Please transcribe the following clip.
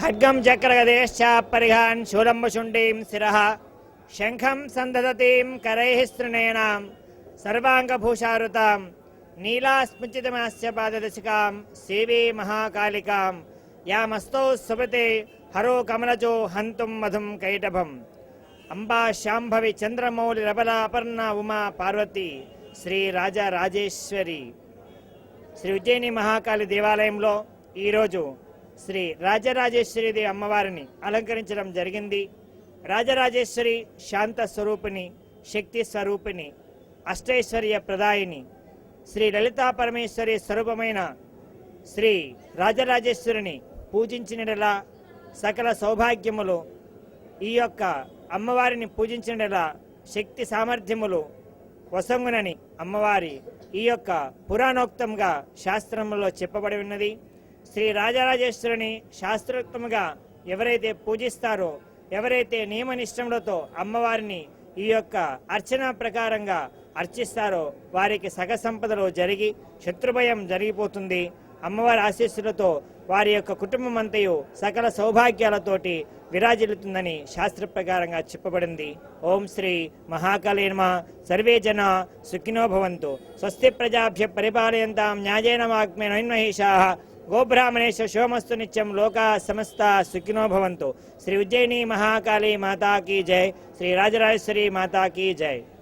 ఖడ్గం చక్రగదేశ్చ పరిహాన్ శూలంబశుండీం శిరః శంఖం సందదతీం కరైః స్తృణేనాం సర్వాంగభూషారుతాం నీలాస్ముచితమాస్య పాదదశికాం సేవే మహాకాళికాం యామస్తౌ సుభతే హరో కమలజో హంతుం మధుం కైటభం అంబా శాంభవి చంద్రమౌళి రబల అపర్ణ ఉమా పార్వతి శ్రీ రాజరాజేశ్వరి శ్రీ ఉజ్జయిని మహాకాళి దేవాలయంలో ఈరోజు శ్రీ రాజరాజేశ్వరి దేవి అమ్మవారిని అలంకరించడం జరిగింది. రాజరాజేశ్వరి శాంత స్వరూపిణి, శక్తి స్వరూపిణి, అష్టైశ్వర్య ప్రదాయిని, శ్రీ లలితా పరమేశ్వరి స్వరూపమైన శ్రీ రాజరాజేశ్వరిని పూజించినలా సకల సౌభాగ్యములు, ఈ యొక్క అమ్మవారిని పూజించినలా శక్తి సామర్థ్యములు వసంగునని అమ్మవారి ఈ యొక్క పురాణోక్తంగా శాస్త్రములో చెప్పబడి ఉన్నది. శ్రీ రాజరాజేశ్వరిని శాస్త్రోక్తముగా ఎవరైతే పూజిస్తారో, ఎవరైతే నియమనిష్టములతో అమ్మవారిని ఈ యొక్క అర్చన ప్రకారంగా అర్చిస్తారో వారికి సగ సంపదలు జరిగి శత్రుభయం జరిగిపోతుంది. అమ్మవారి ఆశీస్సులతో వారి యొక్క కుటుంబం అంతయు సకల సౌభాగ్యాలతోటి విరాజిల్లుతుందని శాస్త్ర ప్రకారంగా చెప్పబడింది. ఓం శ్రీ మహాకాళీ నమః. సర్వే జనా సుఖినో భవంతు. స్వస్తి ప్రజాభ్య పరిపాలయంతాం న్యాయేన వాగ్మే నైన్మహేషాః గోబ్రాహ్మణేషు శోమస్తు నిత్యం లోకా సమస్త సుఖినో భవంతు. శ్రీ ఉజ్జయిని మహాకాళీ మాతా కీ జై. శ్రీ రాజరాజేశ్వరి మాతా కీ జై.